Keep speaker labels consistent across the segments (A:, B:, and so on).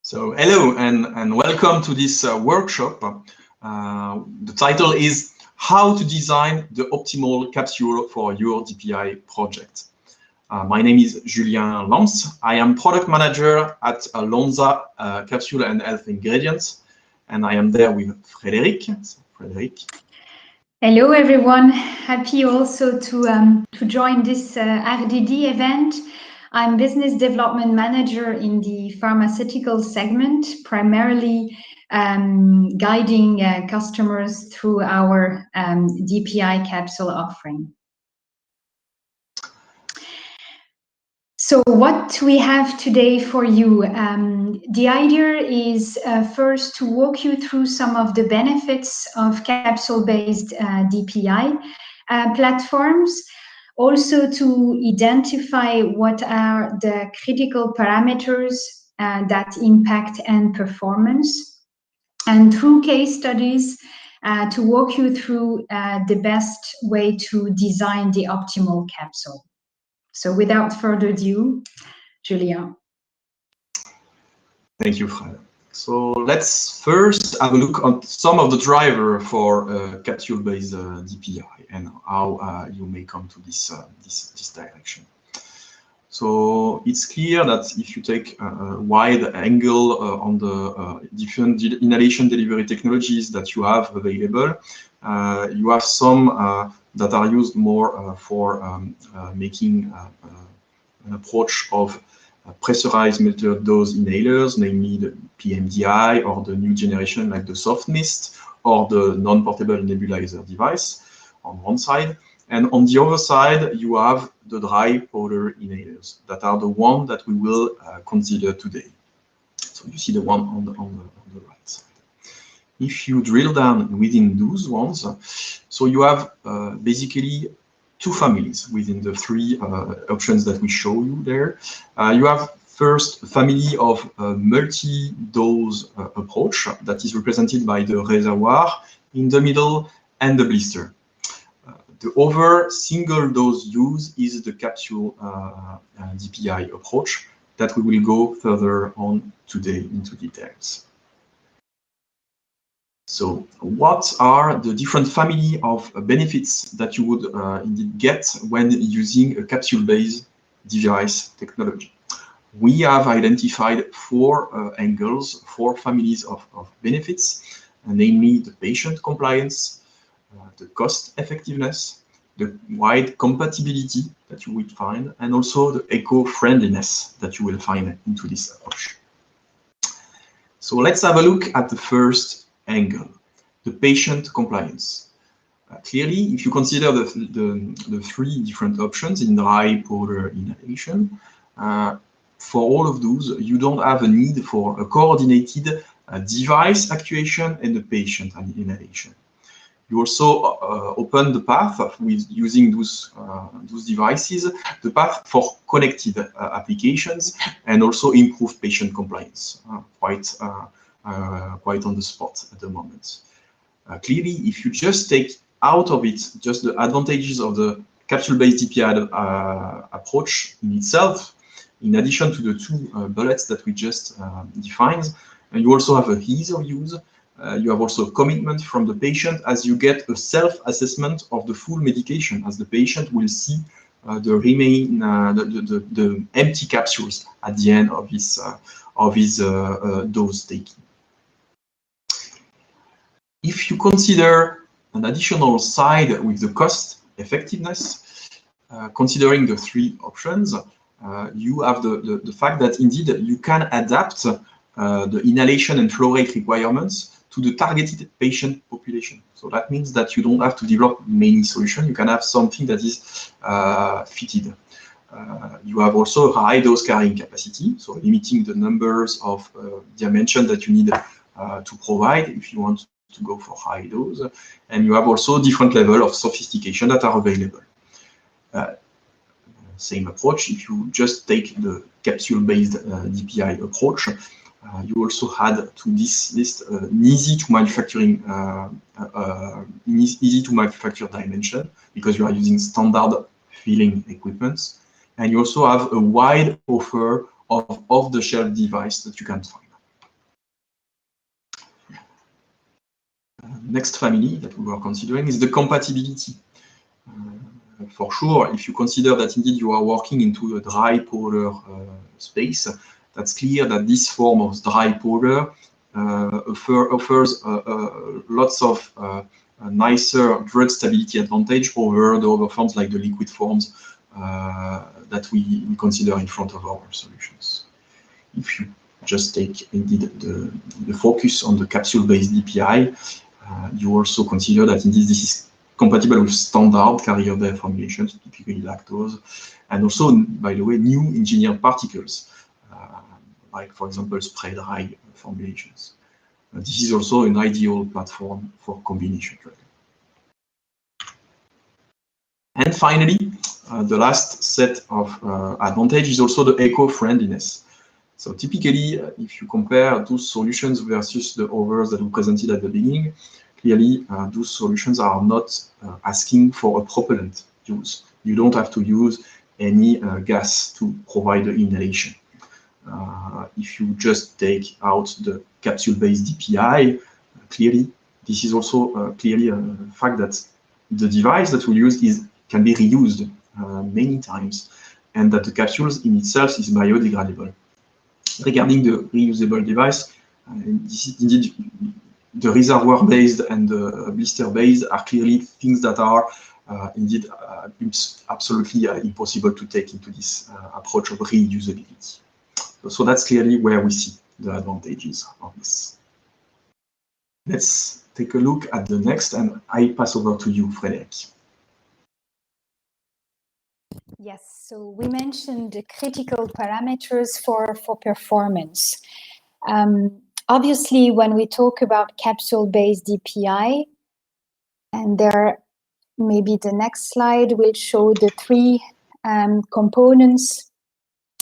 A: So hello and welcome to this workshop. The title is How to Design the Optimal Capsule for Your DPI Project. My name is Julien Lonza. I am Product Manager at Lonza Capsule and Health Ingredients, and I am there with Frédéric. So, Frédéric.
B: Hello everyone, happy also to join this RDD event. I'm Business Development Manager in the pharmaceutical segment, primarily guiding customers through our DPI capsule offering. So what we have today for you, the idea is first to walk you through some of the benefits of capsule-based DPI platforms, also to identify what are the critical parameters that impact end performance, and through case studies to walk you through the best way to design the optimal capsule. So without further ado, Julien.
A: Thank you, Fred. So let's first have a look at some of the driver for capsule-based DPI and how you may come to this direction. So it's clear that if you take a wide angle on the different inhalation delivery technologies that you have available, you have some that are used more for making an approach of pressurized multi-dose inhalers, namely the PMDI or the new generation like the soft mist or the non-portable nebulizer device on one side. And on the other side, you have the dry powder inhalers that are the one that we will consider today. So you see the one on the right side. If you drill down within those ones, so you have basically two families within the three options that we show you there. You have first a family of multi-dose approach that is represented by the reservoir in the middle and the blister. The other single dose use is the capsule DPI approach that we will go further on today into details. So what are the different family of benefits that you would indeed get when using a capsule-based device technology? We have identified four angles, four families of benefits, namely the patient compliance, the cost effectiveness, the wide compatibility that you will find, and also the eco-friendliness that you will find into this approach. So let's have a look at the first angle, the patient compliance. Clearly, if you consider the three different options in dry powder inhalation, for all of those, you don't have a need for a coordinated device actuation and the patient inhalation. You also open the path with using those devices, the path for connected applications, and also improve patient compliance, quite on the spot at the moment. Clearly, if you just take out of it just the advantages of the capsule-based DPI approach in itself, in addition to the two bullets that we just defined, and you also have a ease of use. You have also a commitment from the patient as you get a self-assessment of the full medication, as the patient will see the empty capsules at the end of his dose taking. If you consider an additional side with the cost effectiveness, considering the three options, you have the fact that indeed you can adapt the inhalation and flow rate requirements to the targeted patient population. So that means that you don't have to develop many solutions. You can have something that is fitted. You have also a high dose carrying capacity, so limiting the numbers of dimension that you need to provide if you want to go for high dose. And you have also different level of sophistication that are available. Same approach, if you just take the capsule-based DPI approach, you also had to this list an easy to manufacture dimension because you are using standard filling equipments, and you also have a wide offer of off-the-shelf device that you can find. Next family that we were considering is the compatibility. For sure, if you consider that indeed you are working into a dry powder space, that's clear that this form of dry powder offers lots of nicer drug stability advantage over the other forms like the liquid forms that we consider in front of our solutions. If you just take indeed the focus on the capsule-based DPI, you also consider that indeed this is compatible with standard carrier-based formulations, typically lactose, and also, by the way, new engineered particles, like, for example, spray-dry formulations. This is also an ideal platform for combination drug. And finally, the last set of advantage is also the eco-friendliness. So typically, if you compare those solutions versus the others that we presented at the beginning, clearly those solutions are not asking for a propellant use. You don't have to use any gas to provide the inhalation. If you just take out the capsule-based DPI, clearly this is also clearly a fact that the device that we use can be reused many times, and that the capsules in itself is biodegradable. Regarding the reusable device, this is indeed the reservoir-based and the blister-based are clearly things that are indeed absolutely impossible to take into this approach of reusability. So that's clearly where we see the advantages of this. Let's take a look at the next, and I pass over to you, Frédéric.
B: Yes, so we mentioned the critical parameters for performance. Obviously, when we talk about capsule-based DPI, and there, maybe the next slide will show the three components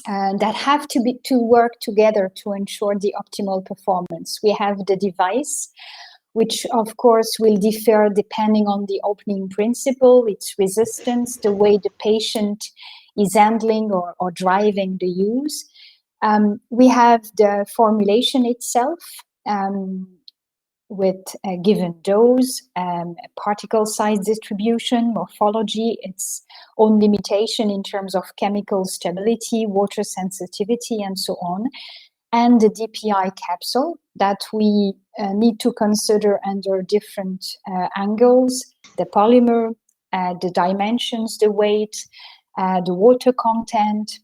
B: that have to work together to ensure the optimal performance. We have the device, which of course will differ depending on the opening principle, its resistance, the way the patient is handling or driving the use. We have the formulation itself with a given dose, particle size distribution, morphology, its own limitation in terms of chemical stability, water sensitivity, and so on. And the DPI capsule that we need to consider under different angles, the polymer, the dimensions, the weight, the water content,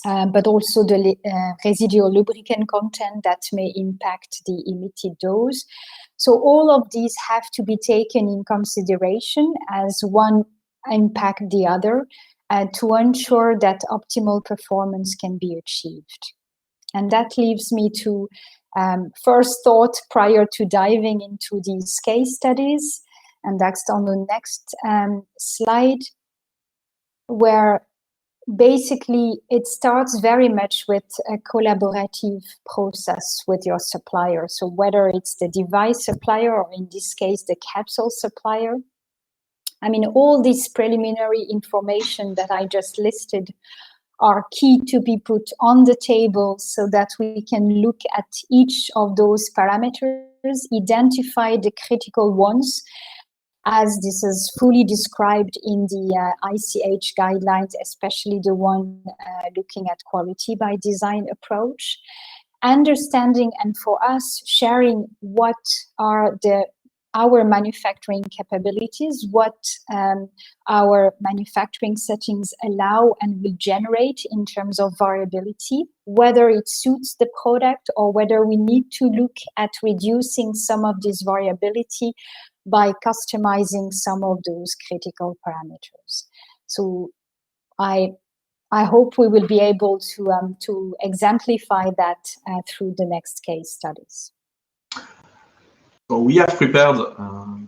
B: but also the residual lubricant content that may impact the emitted dose. So all of these have to be taken in consideration as one impact the other to ensure that optimal performance can be achieved. And that leaves me to first thought prior to diving into these case studies. And that's on the next slide, where basically it starts very much with a collaborative process with your supplier. So whether it's the device supplier or in this case, the capsule supplier. I mean, all this preliminary information that I just listed are key to be put on the table so that we can look at each of those parameters, identify the critical ones, as this is fully described in the ICH guidelines, especially the one looking at quality by design approach, understanding and for us sharing what are our manufacturing capabilities, what our manufacturing settings allow and will generate in terms of variability, whether it suits the product or whether we need to look at reducing some of this variability by customizing some of those critical parameters. So I hope we will be able to exemplify that through the next case studies.
A: So we have prepared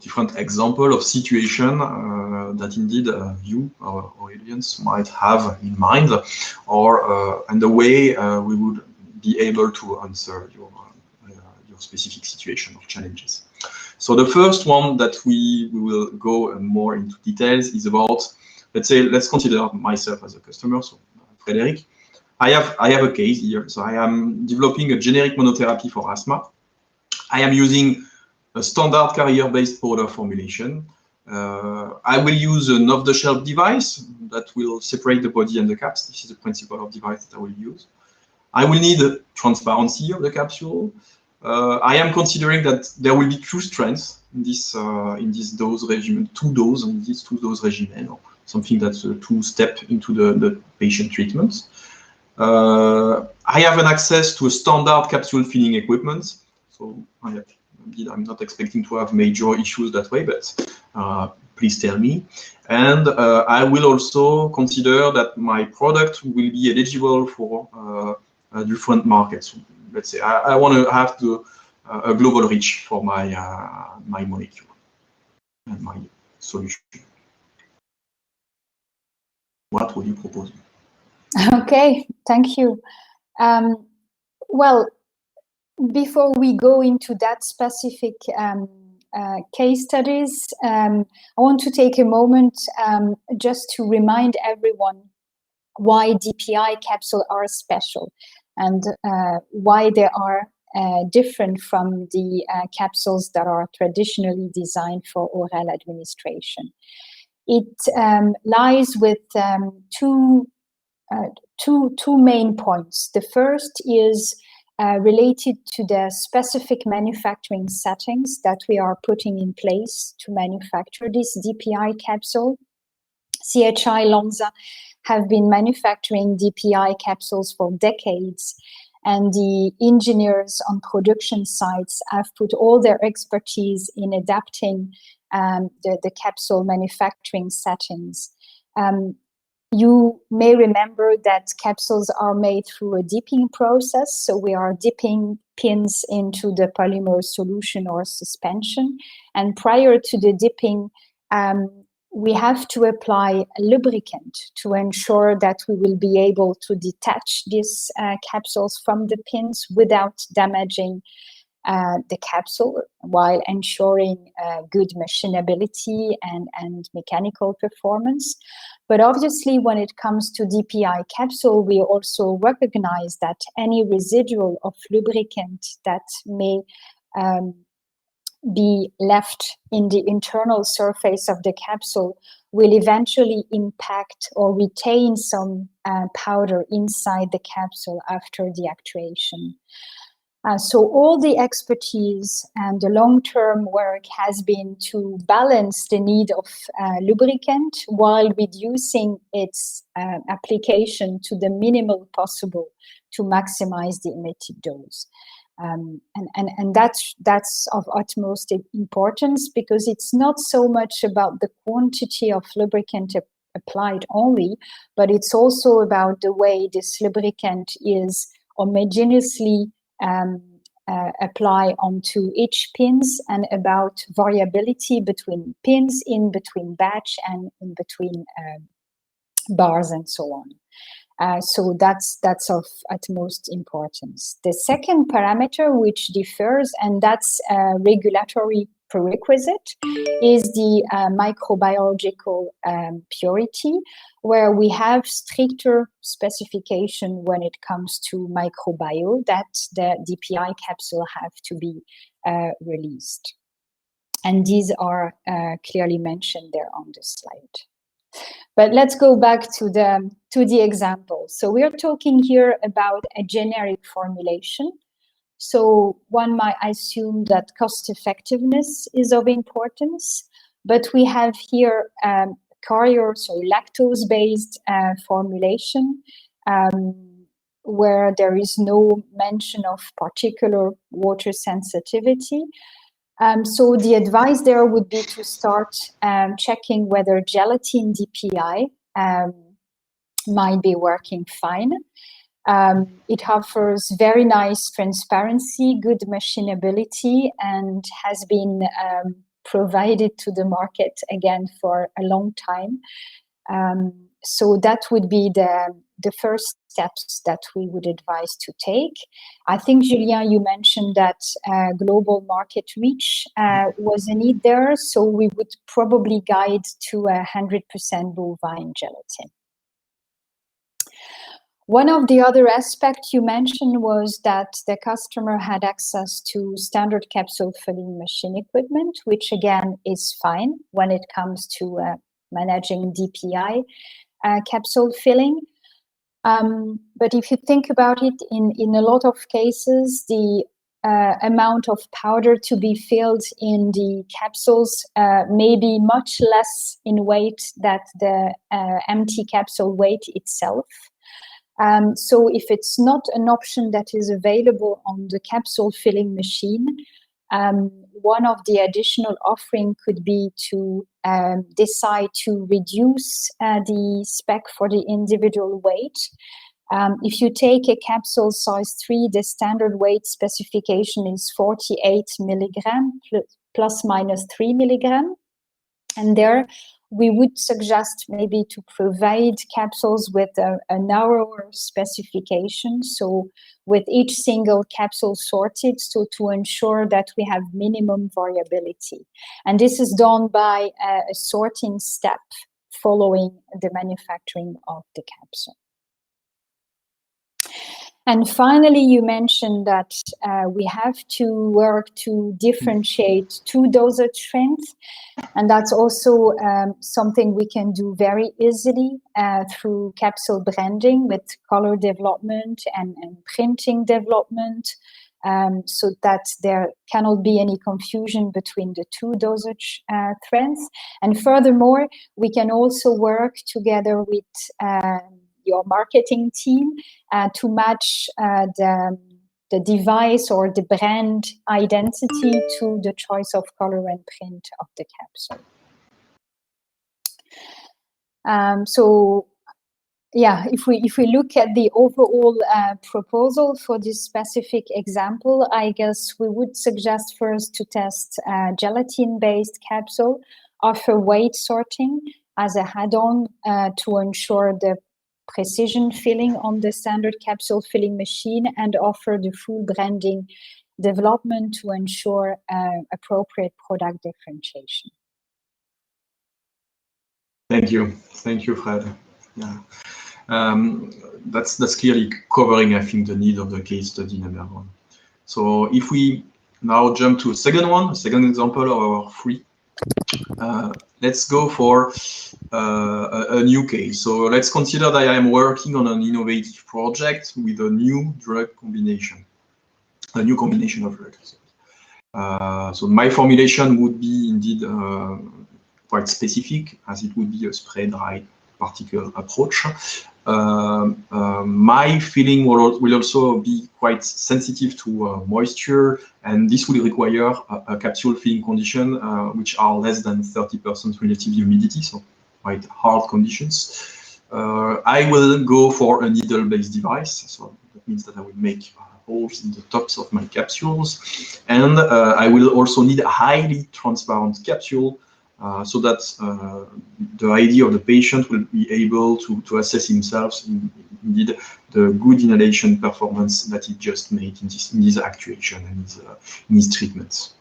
A: different examples of situation that indeed you, our audience, might have in mind, or and the way we would be able to answer your specific situation or challenges. So the first one that we will go more into details is about, let's consider myself as a customer, so Frédéric. I have a case here. So I am developing a generic monotherapy for asthma. I am using a standard carrier-based powder formulation. I will use an off-the-shelf device that will separate the body and the caps. This is the principle of device that I will use. I will need transparency of the capsule. I am considering that there will be two strengths in this dose regimen, two dose regimen, or something that's a two-step into the patient treatment. I have an access to a standard capsule filling equipment, so I'm not expecting to have major issues that way, but please tell me. And I will also consider that my product will be eligible for different markets. Let's say I want to have a global reach for my my molecule and my solution. What would you propose?
C: Okay, thank you. Well, before we go into that specific case studies, I want to take a moment just to remind everyone why DPI capsules are special and why they are different from the capsules that are traditionally designed for oral administration. It lies with two main points. The first is related to the specific manufacturing settings that we are putting in place to manufacture this DPI capsule. CHI Lonza have been manufacturing DPI capsules for decades, and the engineers on production sites have put all their expertise in adapting the capsule manufacturing settings. You may remember that capsules are made through a dipping process. So we are dipping pins into the polymer solution or suspension. And prior to the dipping, we have to apply a lubricant to ensure that we will be able to detach these capsules from the pins without damaging the capsule, while ensuring good machinability and mechanical performance. But obviously, when it comes to DPI capsule, we also recognize that any residual of lubricant that may be left in the internal surface of the capsule will eventually impact or retain some powder inside the capsule after the actuation. So all the expertise and the long-term work has been to balance the need of lubricant while reducing its application to the minimal possible to maximize the emitted dose. And that's of utmost importance, because it's not so much about the quantity of lubricant applied only, but it's also about the way this lubricant is homogeneously apply onto each pins, and about variability between pins, in between batch, and in between bars, and so on. So that's of utmost importance. The second parameter which differs, and that's a regulatory prerequisite, is the microbiological purity, where we have stricter specification when it comes to microbiome that the DPI capsule have to be released. And these are clearly mentioned there on the slide. But let's go back to the example. So we are talking here about a generic formulation. So one might assume that cost effectiveness is of importance, but we have here carrier, so lactose-based formulation, where there is no mention of particular water sensitivity. So the advice there would be to start checking whether gelatin DPI might be working fine. It offers very nice transparency, good machinability, and has been provided to the market again for a long time. So that would be the first steps that we would advise to take. I think, Julien, you mentioned that global market reach was a need there, so we would probably guide to 100% bovine gelatin. One of the other aspects you mentioned was that the customer had access to standard capsule filling machine equipment, which again is fine when it comes to managing DPI capsule filling. But if you think about it, in a lot of cases, the amount of powder to be filled in the capsules may be much less in weight than the empty capsule weight itself. So if it's not an option that is available on the capsule filling machine, one of the additional offering could be to decide to reduce the spec for the individual weight. If you take a capsule size 3, the standard weight specification is 48 milligram plus minus 3 milligram. And there we would suggest maybe to provide capsules with a narrower specification, so with each single capsule sorted, so to ensure that we have minimum variability. And this is done by a sorting step following the manufacturing of the capsule. And finally, you mentioned that we have to work to differentiate two dosage strengths. And that's also something we can do very easily through capsule branding with color development and printing development, so that there cannot be any confusion between the two dosage strengths. And furthermore, we can also work together with your marketing team to match the device or the brand identity to the choice of color and print of the capsule. So yeah, if we look at the overall proposal for this specific example, I guess we would suggest first to test gelatin-based capsule, offer weight sorting as a add-on to ensure the precision filling on the standard capsule filling machine, and offer the full branding development to ensure appropriate product differentiation.
A: Thank you, Fred. Yeah, that's clearly covering, I think, the need of the case study number 1. So if we now jump to a second example of our 3. Let's go for a new case. So let's consider that I am working on an innovative project with a new drug combination, a new combination of drugs. So my formulation would be indeed quite specific, as it would be a spray-dried particle approach. My filling will also be quite sensitive to moisture, and this will require a capsule filling condition which are less than 30% relative humidity, so quite hard conditions. I will go for a needle-based device, so that means that I will make holes in the tops of my capsules, and I will also need a highly transparent capsule so that the idea of the patient will be able to assess himself indeed the good inhalation performance that he just made in his actuation and in his treatments.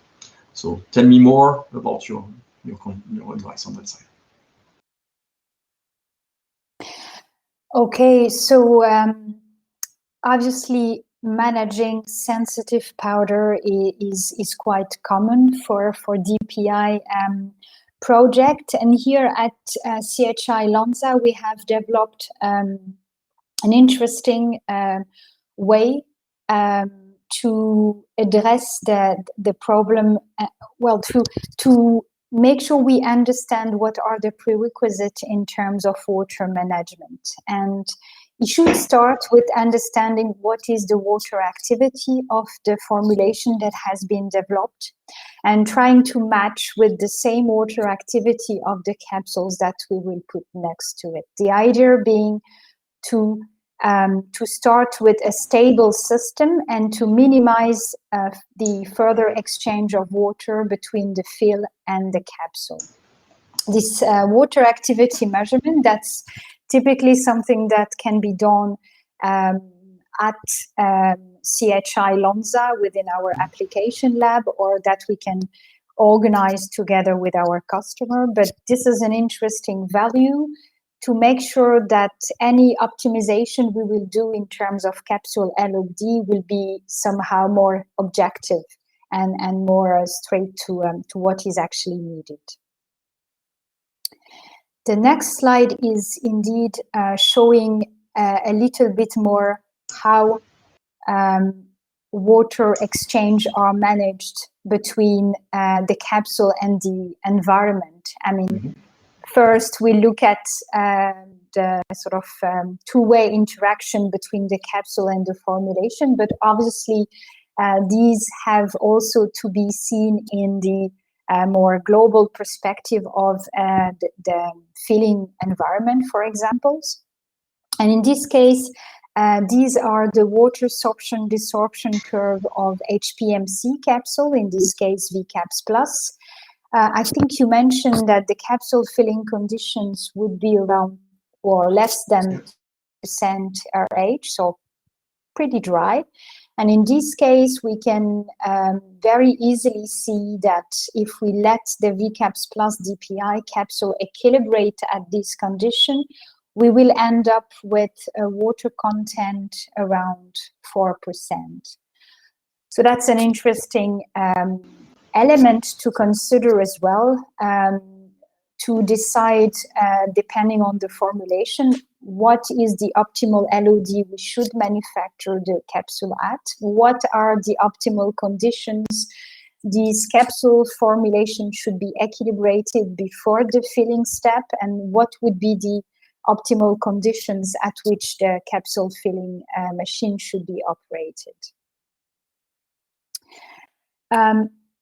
A: So tell me more about your advice on that side.
C: Okay, so obviously managing sensitive powder is quite common for DPI project, and here at CHI Lonza we have developed an interesting way to address the problem, well, to make sure we understand what are the prerequisites in terms of water management. And you should start with understanding what is the water activity of the formulation that has been developed, and trying to match with the same water activity of the capsules that we will put next to it. The idea being to start with a stable system and to minimize the further exchange of water between the fill and the capsule. This water activity measurement, that's typically something that can be done at CHI Lonza within our application lab, or that we can organize together with our customer. But this is an interesting value to make sure that any optimization we will do in terms of capsule LOD will be somehow more objective and more straight to what is actually needed. The next slide is indeed showing a little bit more how water exchange are managed between the capsule and the environment. I mean, first we look at the sort of two-way interaction between the capsule and the formulation, but obviously these have also to be seen in the more global perspective of the filling environment, for example. And in this case, these are the water sorption-desorption curve of HPMC capsule, in this case VCAPS Plus. I think you mentioned that the capsule filling conditions would be around or less than % RH, so pretty dry. And in this case, we can very easily see that if we let the VCAPS Plus DPI capsule equilibrate at this condition, we will end up with a water content around 4%. So that's an interesting element to consider as well, to decide, depending on the formulation, what is the optimal LOD we should manufacture the capsule at, what are the optimal conditions this capsule formulation should be equilibrated before the filling step, and what would be the optimal conditions at which the capsule filling machine should be operated.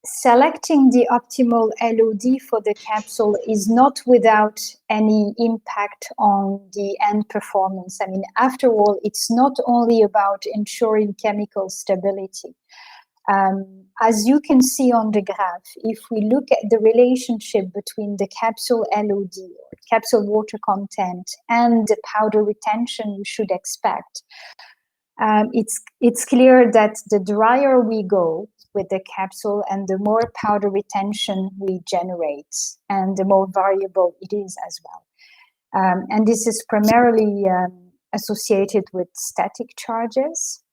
C: Selecting the optimal LOD for the capsule is not without any impact on the end performance. I mean, after all, it's not only about ensuring chemical stability. As you can see on the graph, if we look at the relationship between the capsule LOD, or capsule water content, and the powder retention we should expect, it's clear that the drier we go with the capsule and the more powder retention we generate, and the more variable it is as well. And this is primarily associated with static charges.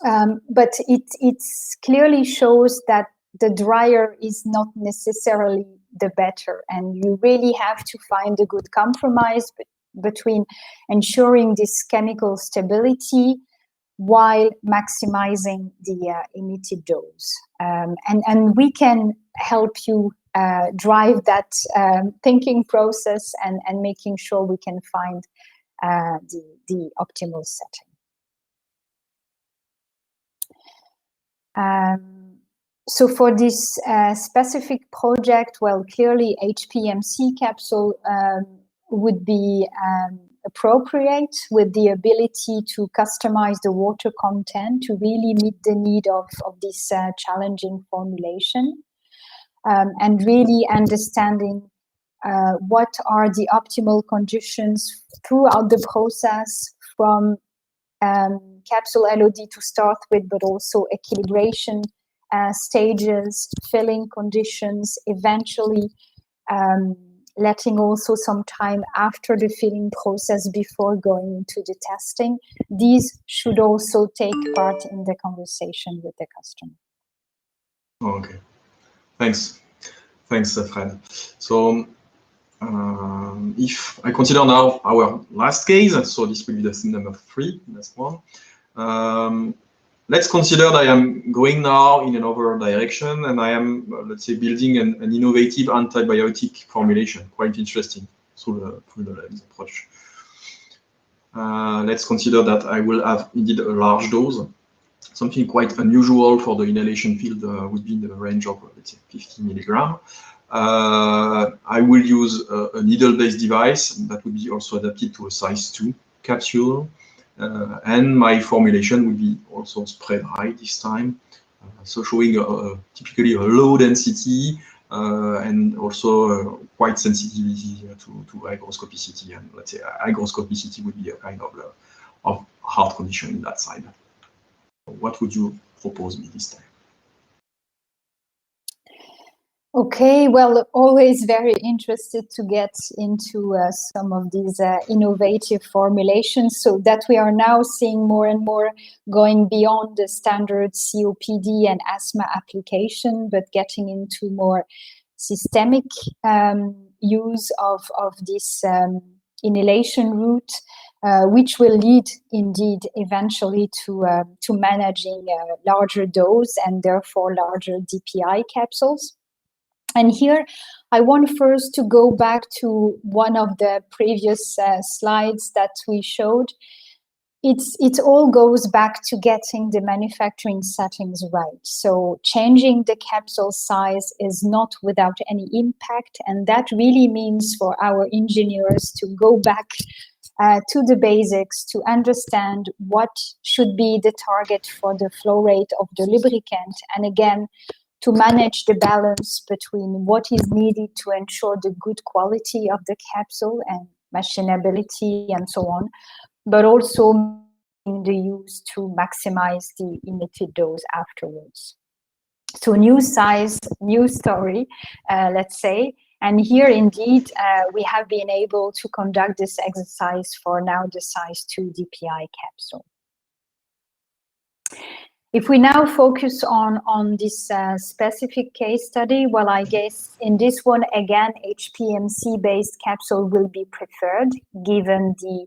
C: But it clearly shows that the drier is not necessarily the better, and you really have to find a good compromise between ensuring this chemical stability while maximizing the emitted dose. And we can help you drive that thinking process and making sure we can find the optimal setting. So for this specific project, well, clearly HPMC capsule would be appropriate, with the ability to customize the water content to really meet the need of this challenging formulation, and really understanding what are the optimal conditions throughout the process, from capsule LOD to start with, but also equilibration stages, filling conditions, eventually letting also some time after the filling process before going into the testing. These should also take part in the conversation with the customer.
A: Okay, thanks, Fred. So if I consider now our last case, so this will be the number 3, last one. Let's consider that I am going now in another direction, and I am, let's say, building an innovative antibiotic formulation, quite interesting through the lens approach. Let's consider that I will have indeed a large dose. Something quite unusual for the inhalation field would be in the range of, let's say, 50 milligrams. I will use a needle-based device that would be also adapted to a size 2 capsule. And my formulation will be also spray dry this time, so showing typically a low density and also quite sensitivity to hygroscopicity. And let's say hygroscopicity would be a kind of hard condition in that side. What would you propose me this time?
C: Okay, well, always very interested to get into some of these innovative formulations, so that we are now seeing more and more going beyond the standard COPD and asthma application, but getting into more systemic use of this inhalation route, which will lead indeed eventually to managing larger dose and therefore larger DPI capsules. And here, I want first to go back to one of the previous slides that we showed. It all goes back to getting the manufacturing settings right. So changing the capsule size is not without any impact, and that really means for our engineers to go back to the basics, to understand what should be the target for the flow rate of the lubricant, and again, to manage the balance between what is needed to ensure the good quality of the capsule and machinability and so on, but also the use to maximize the emitted dose afterwards. So new size, new story, let's say. And here indeed, we have been able to conduct this exercise for now the size 2 DPI capsule. If we now focus on this specific case study, well, I guess in this one, again, HPMC-based capsule will be preferred, given the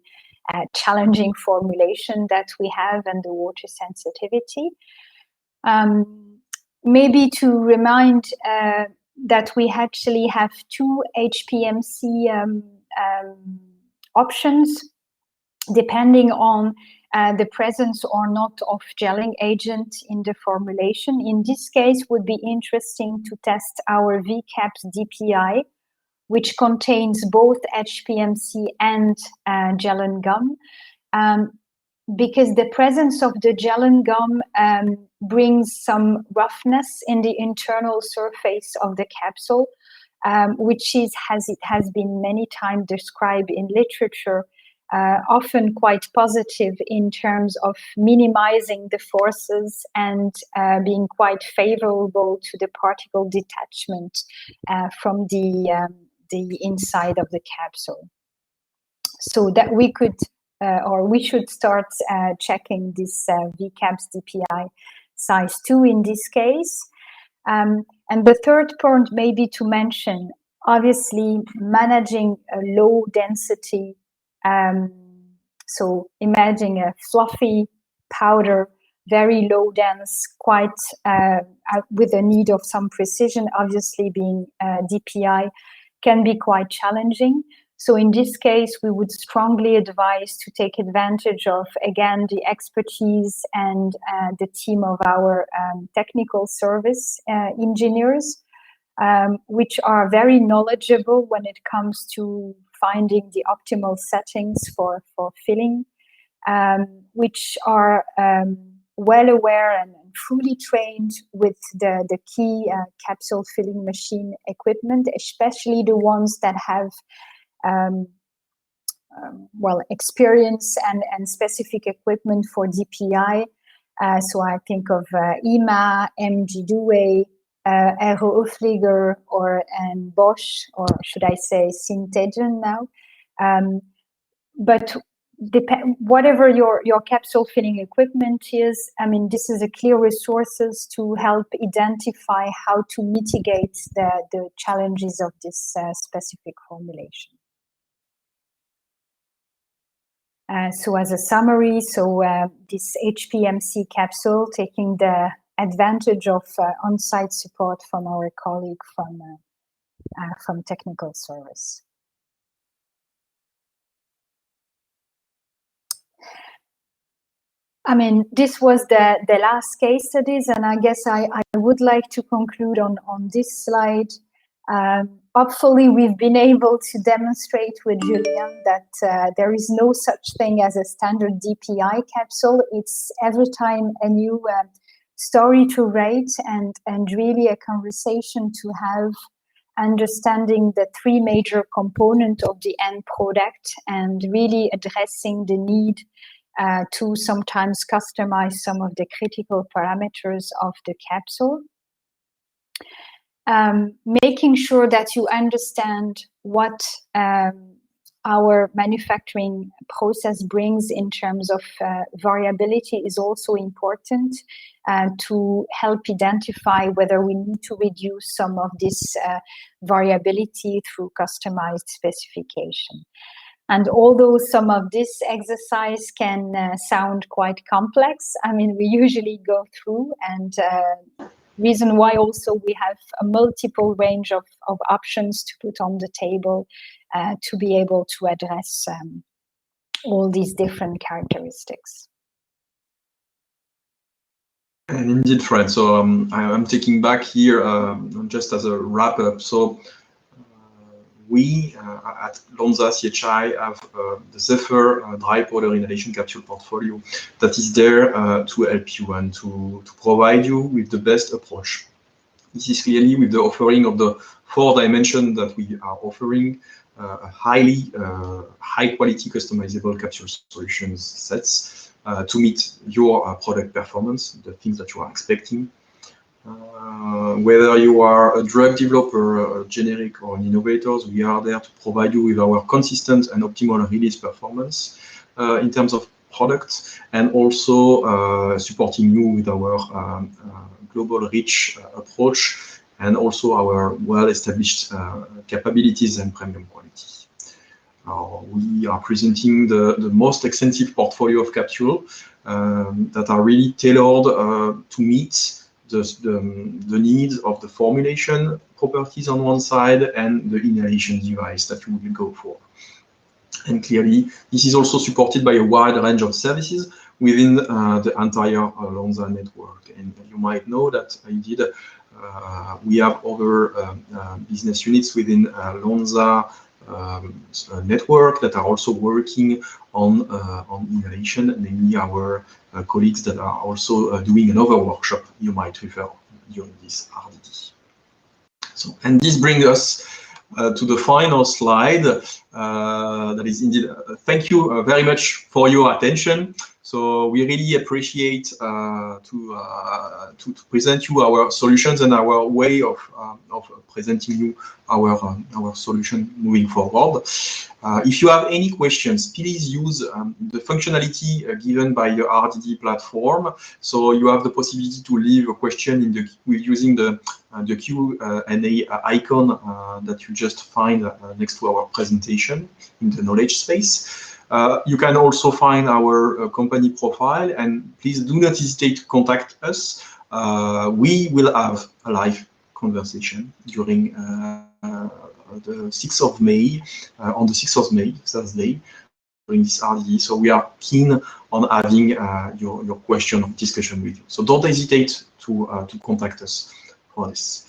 C: challenging formulation that we have and the water sensitivity. Maybe to remind that we actually have two HPMC options, depending on the presence or not of gelling agent in the formulation. In this case, would be interesting to test our VCAPS DPI, which contains both HPMC and gel and gum, because the presence of the gel and gum brings some roughness in the internal surface of the capsule, which is, as it has been many times described in literature, often quite positive in terms of minimizing the forces and being quite favorable to the particle detachment from the inside of the capsule. So that we could, or we should start checking this VCAPS DPI size 2 in this case. And the third point maybe to mention, obviously managing a low density. So imagine a fluffy powder, very low dense, quite with a need of some precision, obviously being DPI, can be quite challenging. So in this case, we would strongly advise to take advantage of, again, the expertise and the team of our technical service engineers, which are very knowledgeable when it comes to finding the optimal settings for filling, which are well aware and fully trained with the key capsule filling machine equipment, especially the ones that have well, experience and specific equipment for DPI. So I think of EMA, MG Dewey, RO Flieger, and Bosch, or should I say Syntegon now. But whatever your capsule filling equipment is, I mean, this is a clear resources to help identify how to mitigate the challenges of this specific formulation. So as a summary, this HPMC capsule, taking the advantage of on-site support from our colleague from technical service. I mean, this was the last case studies, and I guess I would like to conclude on this slide. Hopefully, we've been able to demonstrate with Julien that there is no such thing as a standard DPI capsule. It's every time a new story to write and really a conversation to have, understanding the three major components of the end product and really addressing the need to sometimes customize some of the critical parameters of the capsule. making sure that you understand what our manufacturing process brings in terms of variability is also important to help identify whether we need to reduce some of this variability through customized specification. And although some of this exercise can sound quite complex, I mean, we usually go through, and reason why also we have a multiple range of options to put on the table to be able to address all these different characteristics.
A: And indeed, Fred, so I'm taking back here just as a wrap up. So we at Lonza CHI have the Zephyr dry powder inhalation capsule portfolio that is there to help you and to provide you with the best approach. This is clearly with the offering of the 4 dimensions that we are offering, high quality customizable capsule solutions sets to meet your product performance, the things that you are expecting. Whether you are a drug developer, a generic or an innovator, we are there to provide you with our consistent and optimal release performance in terms of products, and also supporting you with our global reach approach, and also our well-established capabilities and premium quality. We are presenting the most extensive portfolio of capsules that are really tailored to meet the needs of the formulation properties on one side and the inhalation device that you will go for. And clearly, this is also supported by a wide range of services within the entire Lonza network. And you might know that indeed we have other business units within Lonza network that are also working on inhalation, namely our colleagues that are also doing another workshop you might refer during this RDD. So, and this brings us to the final slide. That is indeed, thank you very much for your attention. So we really appreciate to present you our solutions and our way of presenting you our solution moving forward. If you have any questions, please use the functionality given by the RDD platform. So you have the possibility to leave a question in the using the Q&A icon that you just find next to our presentation in the knowledge space. You can also find our company profile, and please do not hesitate to contact us. We will have a live conversation during the 6th of May, on the 6th of May, Thursday, during this RDD. So we are keen on having your question or discussion with you. So don't hesitate to contact us for this.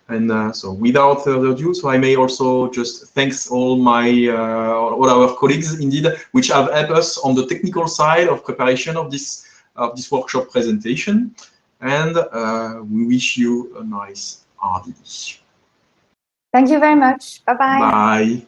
A: And so without further ado, so I may also just thanks all our colleagues indeed, which have helped us on the technical side of preparation of this workshop presentation. And we wish you a nice RDD.
C: Thank you very much. Bye-bye.
A: Bye.